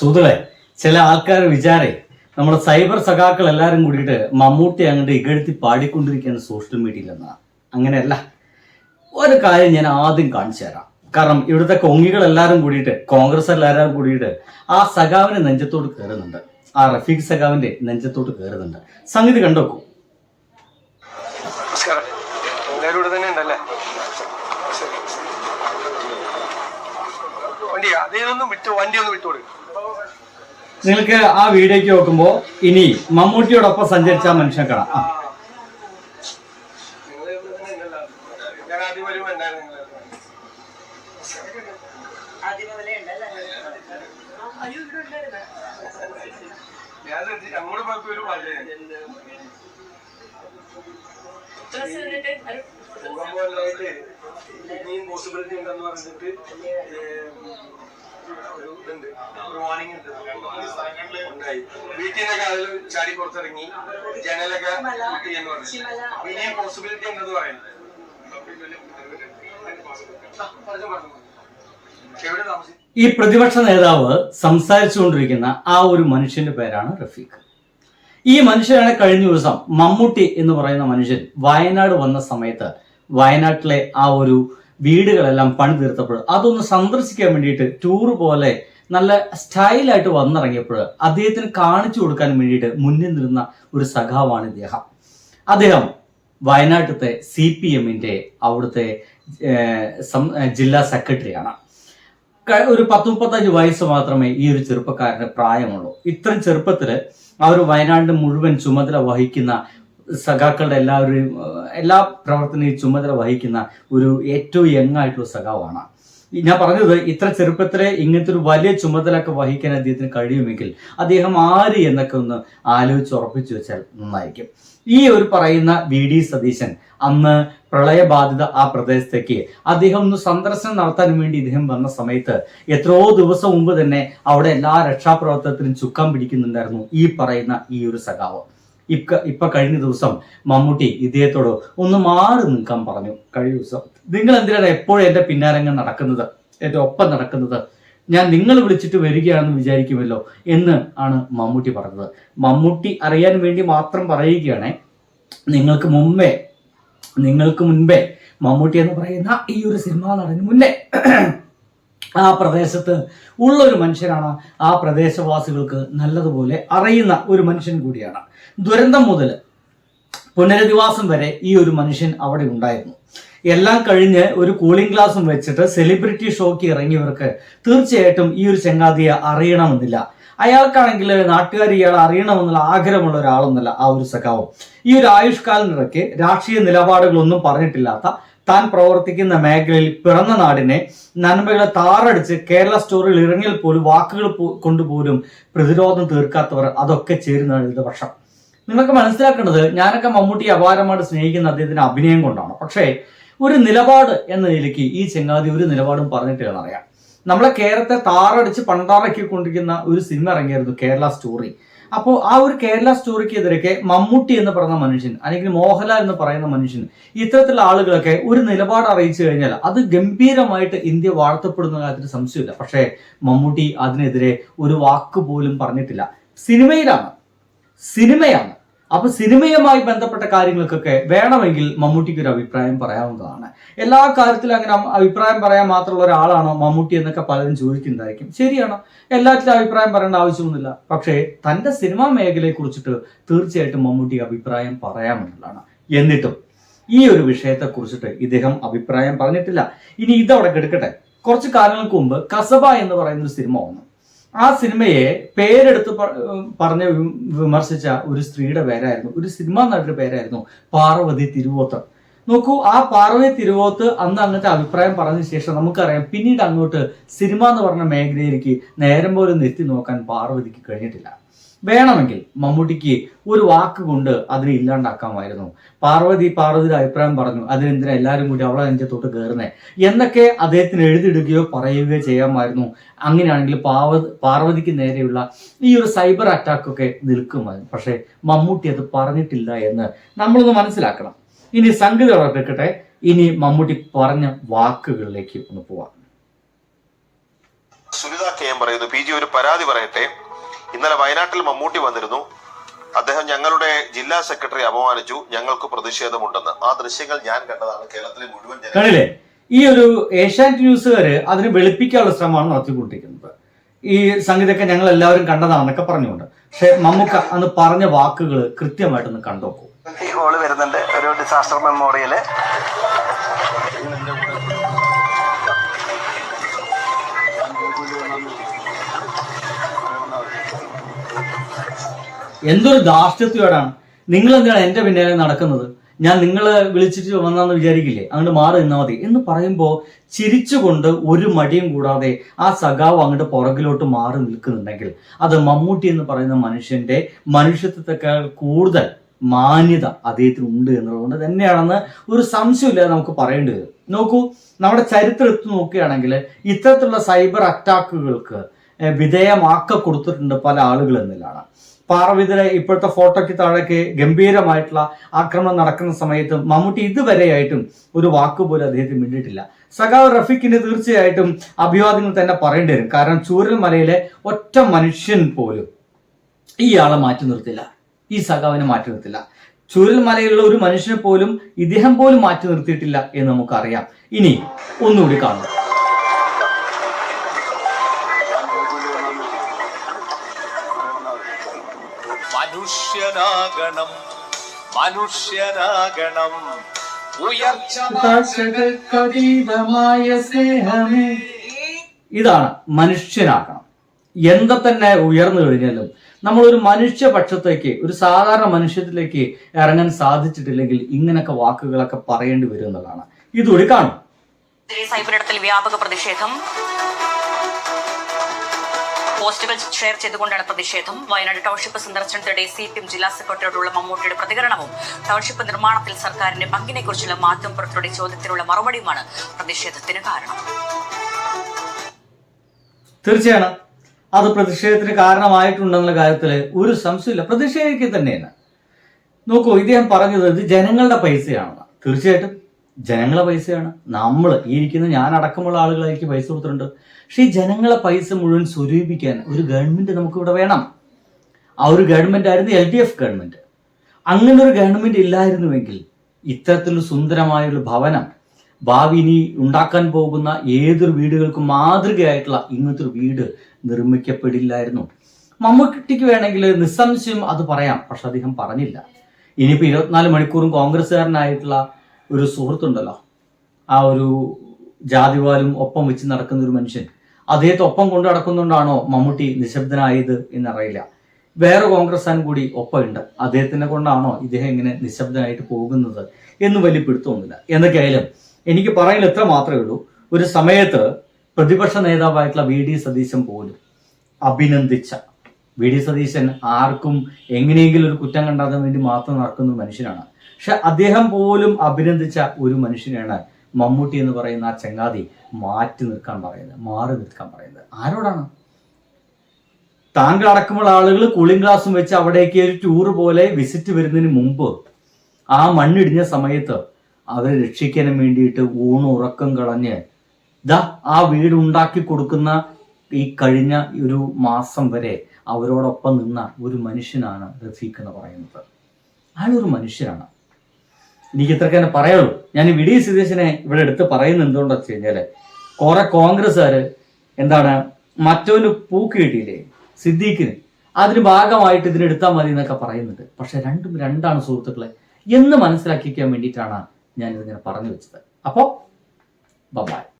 സുഹൃത്തുക്കളെ, ചില ആൾക്കാർ വിചാരേ നമ്മുടെ സൈബർ സഖാക്കൾ എല്ലാവരും കൂടിയിട്ട് മമ്മൂട്ടി അങ്ങോട്ട് ഇകഴ്ത്തി പാടിക്കൊണ്ടിരിക്കുകയാണ് സോഷ്യൽ മീഡിയയിലെന്നാണ്. അങ്ങനെയല്ല. ഒരു കാര്യം ഞാൻ ആദ്യം കാണിച്ചു തരാം. കാരണം ഇവിടുത്തെ കൊങ്ങികൾ എല്ലാവരും കൂടിയിട്ട്, കോൺഗ്രസ് എല്ലാവരും കൂടിയിട്ട് ആ സഖാവിന്റെ നെഞ്ചത്തോട് കയറുന്നുണ്ട്. ആ റഫീഖ് സഖാവിന്റെ നെഞ്ചത്തോട് കയറുന്നുണ്ട്. സംഗതി കണ്ടോക്കൂ. നിങ്ങൾക്ക് ആ വീഡിയോക്ക് നോക്കുമ്പോ ഇനി മമ്മൂട്ടിയോടൊപ്പം സഞ്ചരിച്ച മനുഷ്യനെ കാണാം. പോസിബിലിറ്റി ഉണ്ടെന്ന് പറഞ്ഞിട്ട് ഒരു വാർണിംഗ് ഉണ്ടായി. വീട്ടിൽ നിന്നൊക്കെ അതിൽ ചാടി പുറത്തിറങ്ങി ജനലൊക്കെ എന്ന് പറഞ്ഞു. ഇനിയും പോസിബിലിറ്റി ഉണ്ടെന്ന് പറയുന്നത്. ഈ പ്രതിപക്ഷ നേതാവ് സംസാരിച്ചുകൊണ്ടിരിക്കുന്ന ആ ഒരു മനുഷ്യന്റെ പേരാണ് റഫീഖ്. ഈ മനുഷ്യനാണ് കഴിഞ്ഞ ദിവസം മമ്മൂട്ടി എന്ന് പറയുന്ന മനുഷ്യൻ വയനാട് വന്ന സമയത്ത് വയനാട്ടിലെ ആ ഒരു വീടുകളെല്ലാം പണി തീർത്തപ്പോൾ അതൊന്ന് സന്ദർശിക്കാൻ വേണ്ടിയിട്ട് ടൂർ പോലെ നല്ല സ്റ്റൈലായിട്ട് വന്നിറങ്ങിയപ്പോൾ അദ്ദേഹത്തിന് കാണിച്ചു കൊടുക്കാൻ വേണ്ടിയിട്ട് മുന്നിൽ നിന്ന ഒരു സഖാവാണ് ഇദ്ദേഹം. അദ്ദേഹം വയനാട്ടിലത്തെ CPM-ന്റെ അവിടുത്തെ ജില്ലാ സെക്രട്ടറിയാണ്. ഒരു 10-35 വയസ്സ് മാത്രമേ ഈ ഒരു ചെറുപ്പക്കാരന് പ്രായമുള്ളൂ. ഇത്രയും ചെറുപ്പത്തിൽ അവർ വയനാടിന്റെ മുഴുവൻ ചുമതല വഹിക്കുന്ന സഖാക്കളുടെ എല്ലാ പ്രവർത്തനവും ചുമതല വഹിക്കുന്ന ഒരു ഏറ്റവും യങ് ആയിട്ടുള്ള സഖാവാണ്. ഞാൻ പറഞ്ഞത് ഇത്ര ചെറുപ്പത്തിലെ ഇങ്ങനത്തെ ഒരു വലിയ ചുമതലയൊക്കെ വഹിക്കാൻ അദ്ദേഹത്തിന് കഴിയുമെങ്കിൽ അദ്ദേഹം ആര് എന്നൊക്കെ ഒന്ന് ആലോചിച്ച് ഉറപ്പിച്ചു വെച്ചാൽ നന്നായിരിക്കും. ഈ ഒരു പറയുന്ന VD സതീശൻ അന്ന് പ്രളയബാധിത ആ പ്രദേശത്തേക്ക് അദ്ദേഹം ഒന്ന് സന്ദർശനം നടത്താൻ വേണ്ടി ഇദ്ദേഹം വന്ന സമയത്ത് എത്രയോ ദിവസം മുമ്പ് തന്നെ അവിടെ എല്ലാ രക്ഷാപ്രവർത്തനത്തിനും ചുക്കാൻ പിടിക്കുന്നുണ്ടായിരുന്നു ഈ പറയുന്ന ഈ ഒരു സഖാവ്. ഇപ്പൊ കഴിഞ്ഞ ദിവസം മമ്മൂട്ടി ഇദ്ദേഹത്തോട് ഒന്ന് മാറി നിൽക്കാൻ പറഞ്ഞു. കഴിഞ്ഞ ദിവസം നിങ്ങൾ എന്തിനാണ് എപ്പോഴും എന്റെ പിന്നാരങ്ങ് നടക്കുന്നത്, എന്റെ ഒപ്പം നടക്കുന്നത്, ഞാൻ നിങ്ങൾ വിളിച്ചിട്ട് വരികയാണെന്ന് വിചാരിക്കുമല്ലോ എന്ന് ആണ് മമ്മൂട്ടി പറഞ്ഞത്. മമ്മൂട്ടി അറിയാൻ വേണ്ടി മാത്രം പറയുകയാണെ. നിങ്ങൾക്ക് മുൻപേ മമ്മൂട്ടി എന്ന് പറയുന്ന ഈ ഒരു സിനിമാ നടന് മുന്നേ ആ പ്രദേശത്ത് ഉള്ള ഒരു മനുഷ്യനാണ്. ആ പ്രദേശവാസികൾക്ക് നല്ലതുപോലെ അറിയുന്ന ഒരു മനുഷ്യൻ കൂടിയാണ്. ദുരന്തം മുതൽ പുനരധിവാസം വരെ ഈ ഒരു മനുഷ്യൻ അവിടെ ഉണ്ടായിരുന്നു. എല്ലാം കഴിഞ്ഞ് ഒരു കൂളിംഗ് ഗ്ലാസും വെച്ചിട്ട് സെലിബ്രിറ്റി ഷോക്ക് ഇറങ്ങിയവർക്ക് തീർച്ചയായിട്ടും ഈ ഒരു ചങ്ങാതിയെ അറിയണമെന്നില്ല. അയാൾക്കാണെങ്കിൽ നാട്ടുകാർ ഇയാളെ അറിയണമെന്നുള്ള ആഗ്രഹമുള്ള ഒരാളൊന്നുമല്ല ആ ഒരു സഖാവും. ഈ ഒരു ആയുഷ്കാലനിടയ്ക്ക് രാഷ്ട്രീയ നിലപാടുകളൊന്നും പറഞ്ഞിട്ടില്ലാത്ത, താൻ പ്രവർത്തിക്കുന്ന മേഖലയിൽ പിറന്ന നാടിനെ നന്മകളെ താറടിച്ച് കേരള സ്റ്റോറിൽ ഇറങ്ങിയാൽ പോലും വാക്കുകൾ കൊണ്ടുപോലും പ്രതിരോധം തീർക്കാത്തവർ അതൊക്കെ ചേരുന്നതാണ് ഇടതുപക്ഷം. നിങ്ങൾക്ക് മനസ്സിലാക്കേണ്ടത്, ഞാനൊക്കെ മമ്മൂട്ടിയെ അപാരമായിട്ട് സ്നേഹിക്കുന്ന അദ്ദേഹത്തിന്റെ അഭിനയം കൊണ്ടാണ്. പക്ഷേ ഒരു നിലപാട് എന്ന നിലയ്ക്ക് ഈ ചെങ്ങാതി ഒരു നിലപാടും പറഞ്ഞിട്ടില്ലെന്ന് അറിയാം. നമ്മളെ കേരളത്തെ താറടിച്ച് പണ്ടാറക്കി കൊണ്ടിരിക്കുന്ന ഒരു സിനിമ ഇറങ്ങിയായിരുന്നു കേരള സ്റ്റോറി. അപ്പോൾ ആ ഒരു കേരള സ്റ്റോറിക്കെതിരൊക്കെ മമ്മൂട്ടി എന്ന് പറയുന്ന മനുഷ്യൻ, അല്ലെങ്കിൽ മോഹൻലാൽ എന്ന് പറയുന്ന മനുഷ്യൻ, ഇത്തരത്തിലുള്ള ആളുകളൊക്കെ ഒരു നിലപാട് അറിയിച്ചു കഴിഞ്ഞാൽ അത് ഗംഭീരമായിട്ട് ഇന്ത്യ വാഴ്ത്തപ്പെടുന്ന കാര്യത്തിൽ സംശയമില്ല. പക്ഷേ മമ്മൂട്ടി അതിനെതിരെ ഒരു വാക്ക് പോലും പറഞ്ഞിട്ടില്ല. സിനിമയാണ്. അപ്പൊ സിനിമയുമായി ബന്ധപ്പെട്ട കാര്യങ്ങൾക്കൊക്കെ വേണമെങ്കിൽ മമ്മൂട്ടിക്ക് ഒരു അഭിപ്രായം പറയാവുന്നതാണ്. എല്ലാ കാര്യത്തിലും അങ്ങനെ അഭിപ്രായം പറയാൻ മാത്രമുള്ള ഒരാളാണോ മമ്മൂട്ടി എന്നൊക്കെ പലരും ചോദിക്കുന്നതായിരിക്കും. ശരിയാണോ? എല്ലാത്തിലും അഭിപ്രായം പറയേണ്ട ആവശ്യമൊന്നുമില്ല. പക്ഷേ തന്റെ സിനിമാ മേഖലയെ കുറിച്ചിട്ട് തീർച്ചയായിട്ടും മമ്മൂട്ടി അഭിപ്രായം പറയാമെന്നുള്ളതാണ്. എന്നിട്ടും ഈ ഒരു വിഷയത്തെ കുറിച്ചിട്ട് ഇദ്ദേഹം അഭിപ്രായം പറഞ്ഞിട്ടില്ല. ഇനി ഇതവിടെ കെടുക്കട്ടെ. കുറച്ച് കാലങ്ങൾക്ക് മുമ്പ് കസബ എന്ന് പറയുന്ന ഒരു സിനിമ വന്നു. ആ സിനിമയെ പേരെടുത്ത് വിമർശിച്ച ഒരു സ്ത്രീയുടെ പേരായിരുന്നു, ഒരു സിനിമാ നടിയുടെ പേരായിരുന്നു പാർവതി തിരുവോത്ത്. നോക്കൂ, ആ പാർവതി തിരുവോത്ത് അന്ന് അങ്ങനത്തെ അഭിപ്രായം പറഞ്ഞ ശേഷം നമുക്കറിയാം പിന്നീട് അങ്ങോട്ട് സിനിമ എന്ന് പറഞ്ഞ മേഖലയിലേക്ക് നേരം പോലും എത്തി നോക്കാൻ പാർവതിക്ക് കഴിഞ്ഞിട്ടില്ല. വേണമെങ്കിൽ മമ്മൂട്ടിക്ക് ഒരു വാക്ക് കൊണ്ട് അതിനെ ഇല്ലാണ്ടാക്കാമായിരുന്നു. പാർവതിയുടെ അഭിപ്രായം പറഞ്ഞു, അതിനെന്തിനാ എല്ലാവരും കൂടി അവളെ നെഞ്ചത്തോട്ട് കയറുന്നേ എന്നൊക്കെ അദ്ദേഹത്തിന് എഴുതിയിടുകയോ പറയുകയോ ചെയ്യാമായിരുന്നു. അങ്ങനെയാണെങ്കിൽ പാർവതിക്ക് നേരെയുള്ള ഈ ഒരു സൈബർ അറ്റാക്കൊക്കെ നിൽക്കുമായിരുന്നു. പക്ഷേ മമ്മൂട്ടി അത് പറഞ്ഞിട്ടില്ല എന്ന് നമ്മളൊന്ന് മനസ്സിലാക്കണം. ഇനി സംഗതി ഇനി മമ്മൂട്ടി പറഞ്ഞ വാക്കുകളിലേക്ക് ഒന്ന് പോവാം. സുനിത കെ എം പറയുന്നു, PG ഒരു പരാതി പറയട്ടെ. ഇന്നലെ വയനാട്ടിൽ മമ്മൂട്ടി വന്നിരുന്നു. അദ്ദേഹം ഞങ്ങളുടെ ജില്ലാ സെക്രട്ടറി അപമാനിച്ചു, ഞങ്ങൾക്ക് പ്രതിഷേധമുണ്ടെന്ന്. ആ ദൃശ്യങ്ങൾ ഞാൻ കണ്ടതാണ്. കേരളത്തിലെ മുഴുവൻ കണ്ടില്ലേ? ഈ ഒരു ഏഷ്യാനെറ്റ് ന്യൂസുകാര് അതിന് വെളുപ്പിക്കാനുള്ള ശ്രമമാണ് നടത്തിക്കൊണ്ടിരിക്കുന്നത്. ഈ സംഗീതമൊക്കെ ഞങ്ങൾ എല്ലാവരും കണ്ടതാണെന്നൊക്കെ പറഞ്ഞുകൊണ്ട്. പക്ഷെ മമ്മൂക്ക അന്ന് പറഞ്ഞ വാക്കുകൾ കൃത്യമായിട്ടൊന്ന് കണ്ടോക്കൂ. ഈ ഹോള് വരുന്നുണ്ട്, ഒരു ഡിസാസ്റ്റർ മെമ്മോറിയല്. എന്തൊരു ധാർഷ്ട്യത്തോടാണ്! നിങ്ങൾ എന്തിനാണ് എന്റെ പിന്നാലെ നടക്കുന്നത്? ഞാൻ നിങ്ങളെ വിളിച്ചിട്ട് വന്നാന്ന് വിചാരിക്കില്ലേ? അങ്ങോട്ട് മാറി നിന്നാൽ മതി എന്ന് പറയുമ്പോൾ ചിരിച്ചുകൊണ്ട് ഒരു മടിയും കൂടാതെ ആ സഖാവ് അങ്ങോട്ട് പുറകിലോട്ട് മാറി നിൽക്കുന്നുണ്ടെങ്കിൽ അത് മമ്മൂട്ടി എന്ന് പറയുന്ന മനുഷ്യന്റെ മനുഷ്യത്വത്തെക്കാൾ കൂടുതൽ മാന്യത അദ്ദേഹത്തിന് ഉണ്ട് എന്നുള്ളതുകൊണ്ട് തന്നെയാണെന്ന് ഒരു സംശയമില്ലാതെ നമുക്ക് പറയേണ്ടി വരും. നോക്കൂ, നമ്മുടെ ചരിത്രം എടുത്ത് നോക്കുകയാണെങ്കിൽ ഇത്തരത്തിലുള്ള സൈബർ അറ്റാക്കുകൾക്ക് വിധേയമാക്ക കൊടുത്തിട്ടുണ്ട് പല ആളുകൾ എന്നതിലാണ്. പാറവിതരെ ഇപ്പോഴത്തെ ഫോട്ടോയ്ക്ക് താഴേക്ക് ഗംഭീരമായിട്ടുള്ള ആക്രമണം നടക്കുന്ന സമയത്ത് മമ്മൂട്ടി ഇതുവരെയായിട്ടും ഒരു വാക്കുപോലും അദ്ദേഹത്തിന് മിണ്ടിയിട്ടില്ല. സഖാവ് റഫീഖിന് തീർച്ചയായിട്ടും അഭിവാദ്യങ്ങൾ തന്നെ പറയേണ്ടി വരും. കാരണം ചൂരൽമലയിലെ ഒറ്റ മനുഷ്യൻ പോലും ഇയാളെ മാറ്റി നിർത്തില്ല, ഈ സഖാവിനെ മാറ്റി നിർത്തില്ല. ചൂരൽമലയിലുള്ള ഒരു മനുഷ്യനെ പോലും ഇദ്ദേഹം പോലും മാറ്റി നിർത്തിയിട്ടില്ല എന്ന് നമുക്കറിയാം. ഇനി ഒന്നുകൂടി കാണും. മനുഷ്യനാകണം, മനുഷ്യനാകണം, ഇതാണ് മനുഷ്യനാകണം. എന്താ തന്നെ ഉയർന്നു കഴിഞ്ഞാലും നമ്മളൊരു മനുഷ്യപക്ഷത്തേക്ക്, ഒരു സാധാരണ മനുഷ്യത്തിലേക്ക് ഇറങ്ങാൻ സാധിച്ചിട്ടില്ലെങ്കിൽ ഇങ്ങനൊക്കെ വാക്കുകളൊക്കെ പറയേണ്ടി വരും എന്നുള്ളതാണ്. ഇതുകൂടി കാണും. സൈബറിടത്തിൽ വ്യാപക പ്രതിഷേധം, പോസ്റ്റുകൾ ഷെയർ ചെയ്തുകൊണ്ടാണ് പ്രതിഷേധം. വയനാട് ടൗൺഷിപ്പ് സന്ദർശനത്തിനിടെ CPM ജില്ലാ സെക്രട്ടറിയോടുള്ള മമ്മൂട്ടിയുടെ പ്രതികരണവും ടൗൺഷിപ്പ് നിർമ്മാണത്തിൽ സർക്കാരിന്റെ പങ്കിനെ കുറിച്ചുള്ള മാധ്യമപ്രവർത്തകരുടെ ചോദ്യത്തിനുള്ള മറുപടിയുമാണ് പ്രതിഷേധത്തിന് കാരണം. തീർച്ചയാണ് അത് പ്രതിഷേധത്തിന് കാരണമായിട്ടുണ്ടെന്നുള്ള കാര്യത്തിൽ ഒരു സംശയമില്ല. പ്രതിഷേധിക്കുക തന്നെയാണ്. നോക്കൂ, ഇദ്ദേഹം പറഞ്ഞത് ഇത് ജനങ്ങളുടെ പൈസയാണെന്ന്. തീർച്ചയായിട്ടും ജനങ്ങളെ പൈസയാണ്. നമ്മൾ ഈ ഇരിക്കുന്ന ഞാൻ അടക്കമുള്ള ആളുകളായിരിക്കും പൈസ കൊടുത്തിട്ടുണ്ട്. പക്ഷെ ഈ ജനങ്ങളെ പൈസ മുഴുവൻ സ്വരൂപിക്കാൻ ഒരു ഗവൺമെന്റ് നമുക്കിവിടെ വേണം. ആ ഒരു ഗവൺമെന്റ് ആയിരുന്നു LDF ഗവൺമെന്റ്. അങ്ങനെ ഒരു ഗവൺമെന്റ് ഇല്ലായിരുന്നുവെങ്കിൽ ഇത്തരത്തിലൊരു സുന്ദരമായൊരു ഭവനം ഭാവി ഇനി ഉണ്ടാക്കാൻ പോകുന്ന ഏതൊരു വീടുകൾക്കും മാതൃകയായിട്ടുള്ള ഇങ്ങനത്തെ ഒരു വീട് നിർമ്മിക്കപ്പെടില്ലായിരുന്നു. മമ്മൂട്ടിക്ക് വേണമെങ്കിൽ നിസ്സംശയം അത് പറയാം, പക്ഷെ അദ്ദേഹം പറഞ്ഞില്ല. ഇനിയിപ്പോൾ 24 മണിക്കൂറും കോൺഗ്രസ്സുകാരനായിട്ടുള്ള ഒരു സുഹൃത്തുണ്ടല്ലോ, ആ ഒരു ജാതിവാലും ഒപ്പം വെച്ച് നടക്കുന്ന ഒരു മനുഷ്യൻ, അദ്ദേഹത്തെ ഒപ്പം കൊണ്ടു നടക്കുന്നുകൊണ്ടാണോ മമ്മൂട്ടി നിശബ്ദനായത് എന്നറിയില്ല. വേറെ കോൺഗ്രസ്സാനും കൂടി ഒപ്പമുണ്ട്, അദ്ദേഹത്തിനെ കൊണ്ടാണോ ഇദ്ദേഹം ഇങ്ങനെ നിശബ്ദനായിട്ട് പോകുന്നത് എന്ന് വലിയ പിടുത്തമൊന്നുമില്ല. എന്തൊക്കെയായാലും എനിക്ക് പറയുന്നത് എത്ര മാത്രമേ ഉള്ളൂ, ഒരു സമയത്ത് പ്രതിപക്ഷ നേതാവായിട്ടുള്ള VD സതീശൻ പോലും അഭിനന്ദിച്ച, VD സതീശൻ ആർക്കും എങ്ങനെയെങ്കിലും ഒരു കുറ്റം കണ്ടാകാൻ വേണ്ടി മാത്രം നടക്കുന്ന ഒരു മനുഷ്യനാണ്. പക്ഷെ അദ്ദേഹം പോലും അഭിനന്ദിച്ച ഒരു മനുഷ്യനാണ് മമ്മൂട്ടി എന്ന് പറയുന്ന ആ ചങ്ങാതി മാറ്റി നിൽക്കാൻ പറയുന്നത്, മാറി നിൽക്കാൻ പറയുന്നത്. ആരോടാണ്? താങ്കൾ അടക്കമുള്ള ആളുകൾ കൂളിംഗ് ഗ്ലാസും വെച്ച് അവിടേക്ക് ഒരു ടൂർ പോലെ വിസിറ്റ് വരുന്നതിന് മുമ്പ് ആ മണ്ണിടിഞ്ഞ സമയത്ത് അവരെ രക്ഷിക്കാനും വേണ്ടിയിട്ട് ഉറക്കം കളഞ്ഞ് ആ വീട് ഉണ്ടാക്കി കൊടുക്കുന്ന ഈ കഴിഞ്ഞ ഒരു മാസം വരെ അവരോടൊപ്പം നിന്ന ഒരു മനുഷ്യനാണ് റഫീഖ് എന്ന് പറയുന്നത്. അയാളൊരു മനുഷ്യനാണ്. എനിക്ക് ഇത്രയ്ക്ക് തന്നെ പറയുള്ളൂ. ഞാൻ VD സതീശനെ ഇവിടെ എടുത്ത് പറയുന്നത് എന്തുകൊണ്ടാ വെച്ച് കഴിഞ്ഞാല് കുറെ കോൺഗ്രസ്സുകാര് എന്താണ് മറ്റവന് പൂക്ക് കിട്ടിയില്ലേ സിദ്ദീഖിന്, അതിന് ഭാഗമായിട്ട് ഇതിനെടുത്താൽ മതി എന്നൊക്കെ പറയുന്നുണ്ട്. പക്ഷെ രണ്ടും രണ്ടാണ് സുഹൃത്തുക്കളെ എന്ന് മനസ്സിലാക്കിക്കാൻ വേണ്ടിയിട്ടാണ് ഞാൻ ഇതിങ്ങനെ പറഞ്ഞു വെച്ചത്. അപ്പോൾ ബൈ.